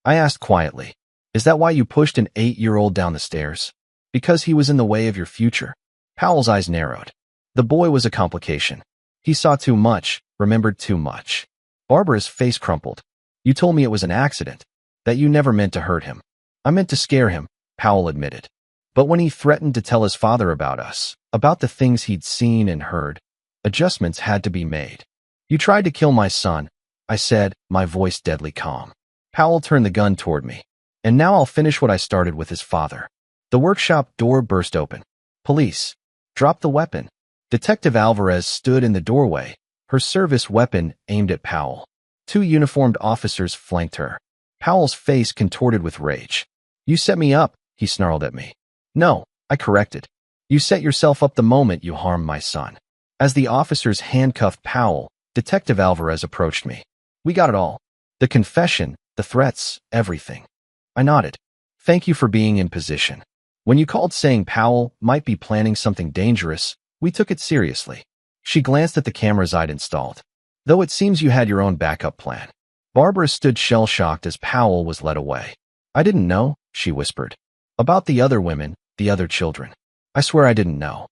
I asked quietly, is that why you pushed an 8-year-old down the stairs? Because he was in the way of your future? Powell's eyes narrowed. The boy was a complication. He saw too much, remembered too much. Barbara's face crumpled. You told me it was an accident, that you never meant to hurt him. I meant to scare him, Powell admitted. But when he threatened to tell his father about us, about the things he'd seen and heard, adjustments had to be made. You tried to kill my son, I said, my voice deadly calm. Powell turned the gun toward me. And now I'll finish what I started with his father. The workshop door burst open. Police. Drop the weapon. Detective Alvarez stood in the doorway, her service weapon aimed at Powell. 2 uniformed officers flanked her. Powell's face contorted with rage. You set me up, he snarled at me. No, I corrected. You set yourself up the moment you harmed my son. As the officers handcuffed Powell, Detective Alvarez approached me. We got it all. The confession, the threats, everything. I nodded. Thank you for being in position. When you called saying Powell might be planning something dangerous, we took it seriously. She glanced at the cameras I'd installed. Though it seems you had your own backup plan. Barbara stood shell-shocked as Powell was led away. I didn't know, she whispered. About the other women, the other children. I swear I didn't know.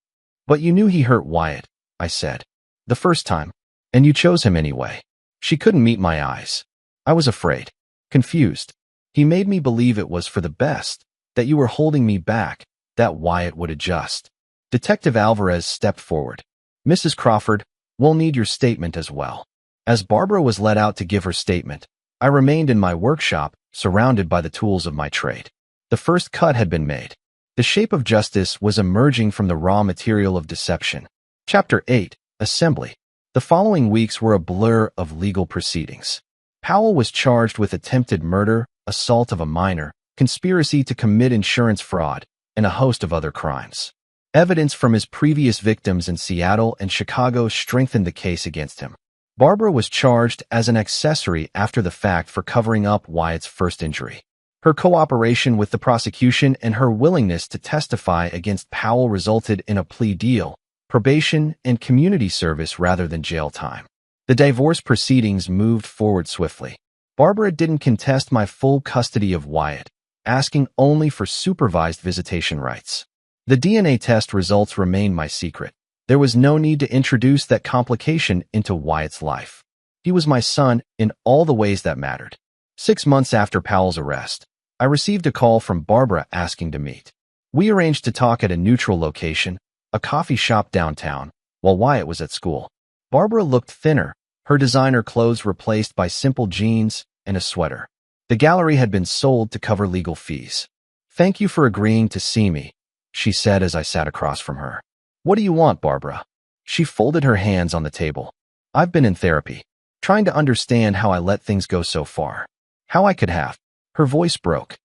But you knew he hurt Wyatt, I said. The first time. And you chose him anyway. She couldn't meet my eyes. I was afraid. Confused. He made me believe it was for the best, that you were holding me back, that Wyatt would adjust. Detective Alvarez stepped forward. Mrs. Crawford, we'll need your statement as well. As Barbara was led out to give her statement, I remained in my workshop, surrounded by the tools of my trade. The first cut had been made. The shape of justice was emerging from the raw material of deception. Chapter 8, Assembly. The following weeks were a blur of legal proceedings. Powell was charged with attempted murder, assault of a minor, conspiracy to commit insurance fraud, and a host of other crimes. Evidence from his previous victims in Seattle and Chicago strengthened the case against him. Barbara was charged as an accessory after the fact for covering up Wyatt's first injury. Her cooperation with the prosecution and her willingness to testify against Powell resulted in a plea deal, probation, and community service rather than jail time. The divorce proceedings moved forward swiftly. Barbara didn't contest my full custody of Wyatt, asking only for supervised visitation rights. The DNA test results remained my secret. There was no need to introduce that complication into Wyatt's life. He was my son in all the ways that mattered. 6 months after Powell's arrest, I received a call from Barbara asking to meet. We arranged to talk at a neutral location, a coffee shop downtown, while Wyatt was at school. Barbara looked thinner, her designer clothes replaced by simple jeans and a sweater. The gallery had been sold to cover legal fees. Thank you for agreeing to see me, she said as I sat across from her. What do you want, Barbara? She folded her hands on the table. I've been in therapy, trying to understand how I let things go so far. How I could have. Her voice broke.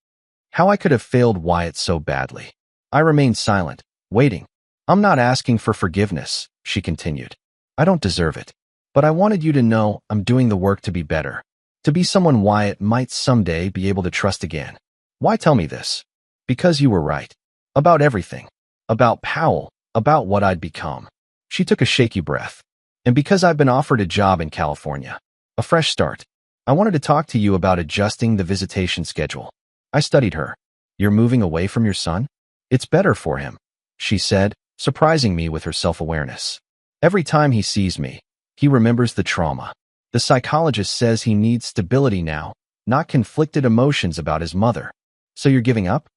How I could have failed Wyatt so badly. I remained silent, waiting. I'm not asking for forgiveness, she continued. I don't deserve it. But I wanted you to know I'm doing the work to be better. To be someone Wyatt might someday be able to trust again. Why tell me this? Because you were right. About everything. About Powell. About what I'd become. She took a shaky breath. And because I've been offered a job in California. A fresh start. I wanted to talk to you about adjusting the visitation schedule. I studied her. You're moving away from your son? It's better for him, she said, surprising me with her self-awareness. Every time he sees me, he remembers the trauma. The psychologist says he needs stability now, not conflicted emotions about his mother. So you're giving up?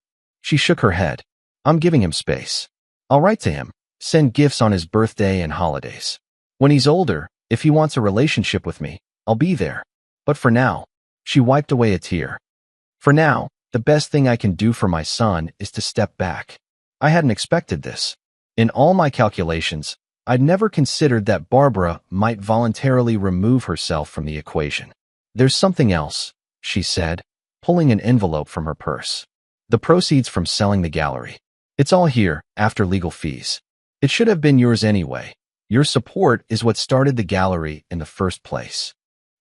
She shook her head. I'm giving him space. I'll write to him, send gifts on his birthday and holidays. When he's older, if he wants a relationship with me, I'll be there. But for now, she wiped away a tear. For now, the best thing I can do for my son is to step back. I hadn't expected this. In all my calculations, I'd never considered that Barbara might voluntarily remove herself from the equation. There's something else, she said, pulling an envelope from her purse. The proceeds from selling the gallery. It's all here, after legal fees. It should have been yours anyway. Your support is what started the gallery in the first place.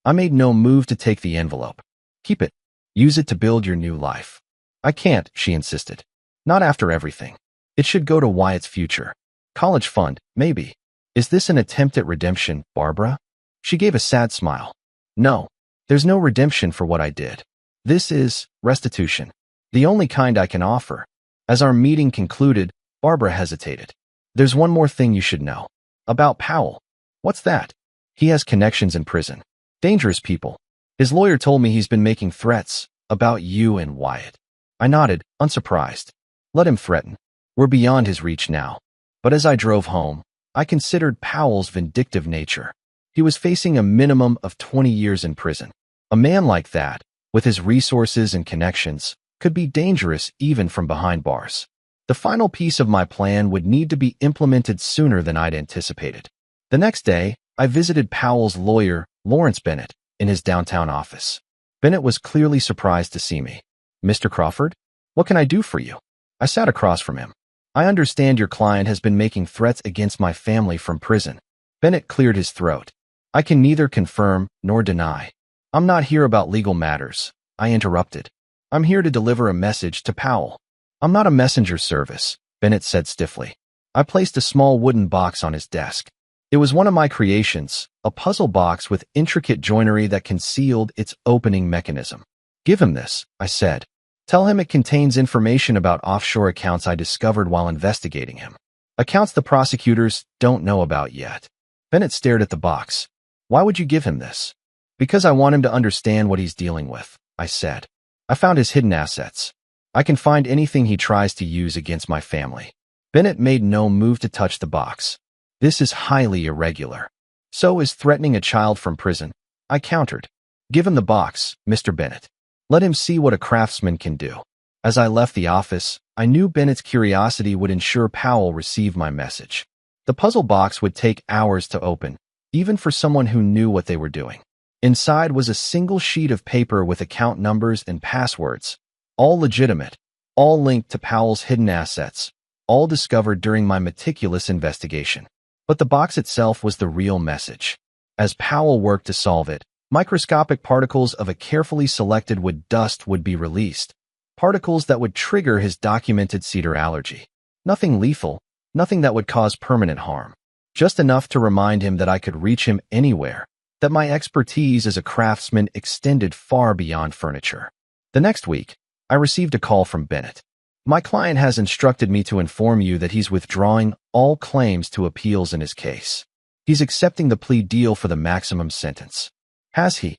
I made no move to take the envelope. Keep it. Use it to build your new life. I can't, she insisted. Not after everything. It should go to Wyatt's future. College fund, maybe. Is this an attempt at redemption, Barbara? She gave a sad smile. No, there's no redemption for what I did. This is restitution. The only kind I can offer. As our meeting concluded, Barbara hesitated. There's one more thing you should know. About Powell. What's that? He has connections in prison. Dangerous people. His lawyer told me he's been making threats about you and Wyatt. I nodded, unsurprised. Let him threaten. We're beyond his reach now. But as I drove home, I considered Powell's vindictive nature. He was facing a minimum of 20 years in prison. A man like that, with his resources and connections, could be dangerous even from behind bars. The final piece of my plan would need to be implemented sooner than I'd anticipated. The next day, I visited Powell's lawyer, Lawrence Bennett, in his downtown office. Bennett was clearly surprised to see me. Mr. Crawford, what can I do for you? I sat across from him. I understand your client has been making threats against my family from prison. Bennett cleared his throat. I can neither confirm nor deny. I'm not here about legal matters, I interrupted. I'm here to deliver a message to Powell. I'm not a messenger service, Bennett said stiffly. I placed a small wooden box on his desk. It was one of my creations, a puzzle box with intricate joinery that concealed its opening mechanism. Give him this, I said. Tell him it contains information about offshore accounts I discovered while investigating him. Accounts the prosecutors don't know about yet. Bennett stared at the box. Why would you give him this? Because I want him to understand what he's dealing with, I said. I found his hidden assets. I can find anything he tries to use against my family. Bennett made no move to touch the box. This is highly irregular. So is threatening a child from prison, I countered. Give him the box, Mr. Bennett. Let him see what a craftsman can do. As I left the office, I knew Bennett's curiosity would ensure Powell received my message. The puzzle box would take hours to open, even for someone who knew what they were doing. Inside was a single sheet of paper with account numbers and passwords, all legitimate, all linked to Powell's hidden assets, all discovered during my meticulous investigation. But the box itself was the real message. As Powell worked to solve it, microscopic particles of a carefully selected wood dust would be released, particles that would trigger his documented cedar allergy. Nothing lethal, nothing that would cause permanent harm. Just enough to remind him that I could reach him anywhere, that my expertise as a craftsman extended far beyond furniture. The next week, I received a call from Bennett. My client has instructed me to inform you that he's withdrawing all claims to appeals in his case. He's accepting the plea deal for the maximum sentence. Has he?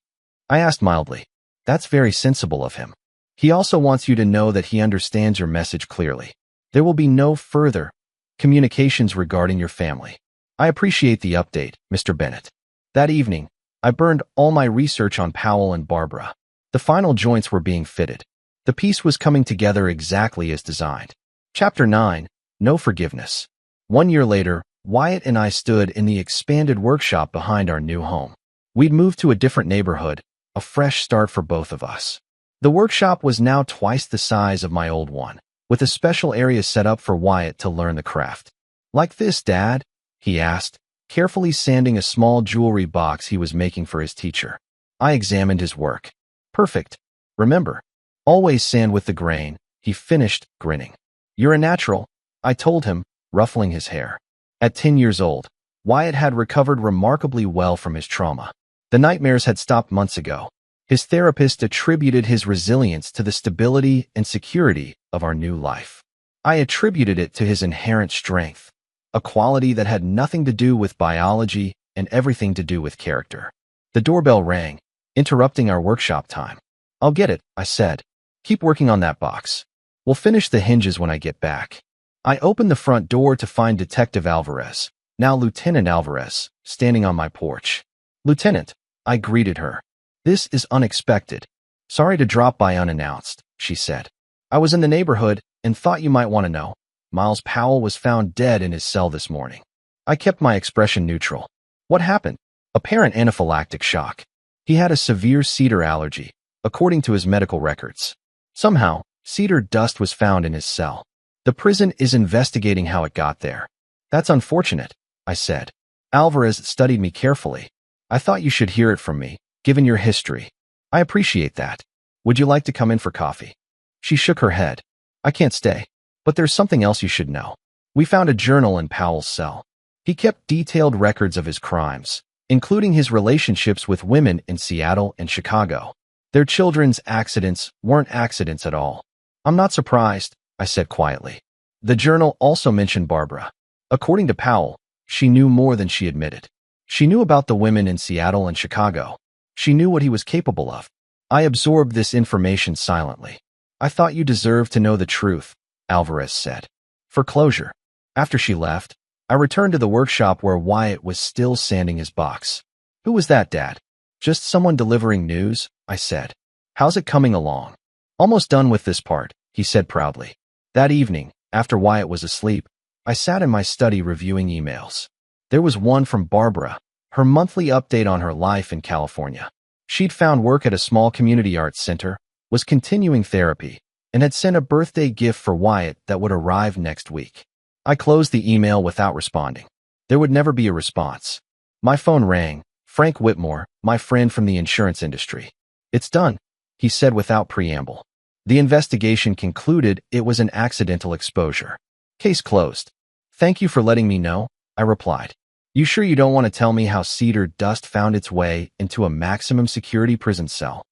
I asked mildly. That's very sensible of him. He also wants you to know that he understands your message clearly. There will be no further communications regarding your family. I appreciate the update, Mr. Bennett. That evening, I burned all my research on Powell and Barbara. The final joints were being fitted. The piece was coming together exactly as designed. Chapter 9, No Forgiveness. 1 year later, Wyatt and I stood in the expanded workshop behind our new home. We'd moved to a different neighborhood, a fresh start for both of us. The workshop was now twice the size of my old one, with a special area set up for Wyatt to learn the craft. Like this, Dad? He asked, carefully sanding a small jewelry box he was making for his teacher. I examined his work. Perfect. Remember, always sand with the grain, he finished, grinning. You're a natural, I told him, ruffling his hair. At 10 years old, Wyatt had recovered remarkably well from his trauma. The nightmares had stopped months ago. His therapist attributed his resilience to the stability and security of our new life. I attributed it to his inherent strength, a quality that had nothing to do with biology and everything to do with character. The doorbell rang, interrupting our workshop time. I'll get it, I said. Keep working on that box. We'll finish the hinges when I get back. I opened the front door to find Detective Alvarez, now Lieutenant Alvarez, standing on my porch. Lieutenant, I greeted her. This is unexpected. Sorry to drop by unannounced, she said. I was in the neighborhood and thought you might want to know. Miles Powell was found dead in his cell this morning. I kept my expression neutral. What happened? Apparent anaphylactic shock. He had a severe cedar allergy, according to his medical records. Somehow, cedar dust was found in his cell. The prison is investigating how it got there. That's unfortunate, I said. Alvarez studied me carefully. I thought you should hear it from me, given your history. I appreciate that. Would you like to come in for coffee? She shook her head. I can't stay. But there's something else you should know. We found a journal in Powell's cell. He kept detailed records of his crimes, including his relationships with women in Seattle and Chicago. Their children's accidents weren't accidents at all. I'm not surprised, I said quietly. The journal also mentioned Barbara. According to Powell, she knew more than she admitted. She knew about the women in Seattle and Chicago. She knew what he was capable of. I absorbed this information silently. I thought you deserved to know the truth, Alvarez said. For closure. After she left, I returned to the workshop where Wyatt was still sanding his box. Who was that, Dad? Just someone delivering news, I said. How's it coming along? Almost done with this part, he said proudly. That evening, after Wyatt was asleep, I sat in my study reviewing emails. There was one from Barbara, her monthly update on her life in California. She'd found work at a small community arts center, was continuing therapy, and had sent a birthday gift for Wyatt that would arrive next week. I closed the email without responding. There would never be a response. My phone rang. Frank Whitmore, my friend from the insurance industry. It's done, he said without preamble. The investigation concluded it was an accidental exposure. Case closed. Thank you for letting me know, I replied. You sure you don't want to tell me how cedar dust found its way into a maximum security prison cell?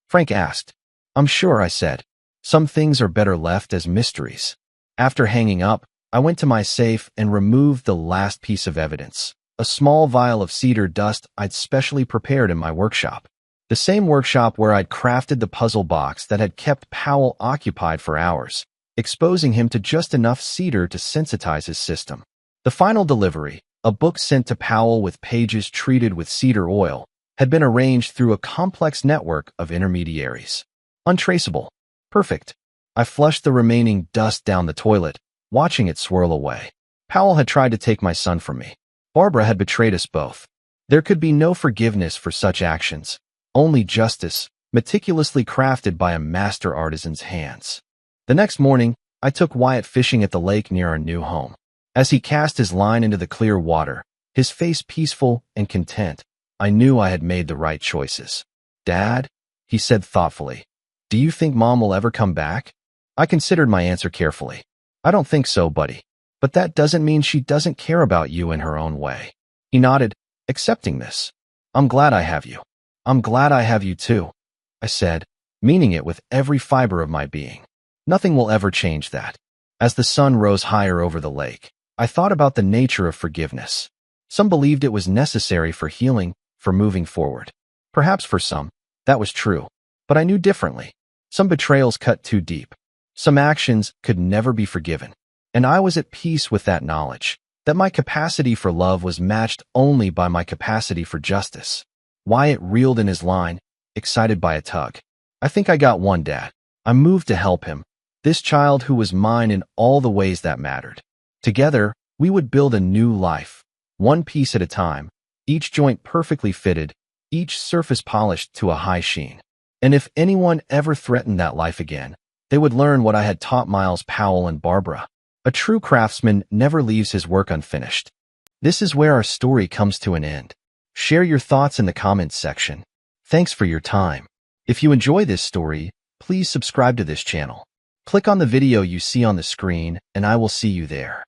Frank asked. I'm sure, I said. Some things are better left as mysteries. After hanging up, I went to my safe and removed the last piece of evidence, a small vial of cedar dust I'd specially prepared in my workshop. The same workshop where I'd crafted the puzzle box that had kept Powell occupied for hours, exposing him to just enough cedar to sensitize his system. The final delivery, a book sent to Powell with pages treated with cedar oil, had been arranged through a complex network of intermediaries. Untraceable. Perfect. I flushed the remaining dust down the toilet, watching it swirl away. Powell had tried to take my son from me. Barbara had betrayed us both. There could be no forgiveness for such actions, only justice, meticulously crafted by a master artisan's hands. The next morning, I took Wyatt fishing at the lake near our new home. As he cast his line into the clear water, his face peaceful and content, I knew I had made the right choices. Dad, he said thoughtfully, do you think Mom will ever come back? I considered my answer carefully. I don't think so, buddy. But that doesn't mean she doesn't care about you in her own way. He nodded, accepting this. I'm glad I have you. I'm glad I have you too, I said, meaning it with every fiber of my being. Nothing will ever change that. As the sun rose higher over the lake, I thought about the nature of forgiveness. Some believed it was necessary for healing, for moving forward. Perhaps for some, that was true. But I knew differently. Some betrayals cut too deep. Some actions could never be forgiven. And I was at peace with that knowledge, that my capacity for love was matched only by my capacity for justice. Wyatt reeled in his line, excited by a tug. I think I got one, Dad. I moved to help him. This child who was mine in all the ways that mattered. Together, we would build a new life, one piece at a time, each joint perfectly fitted, each surface polished to a high sheen. And if anyone ever threatened that life again, they would learn what I had taught Miles, Powell, and Barbara. A true craftsman never leaves his work unfinished. This is where our story comes to an end. Share your thoughts in the comments section. Thanks for your time. If you enjoy this story, please subscribe to this channel. Click on the video you see on the screen, and I will see you there.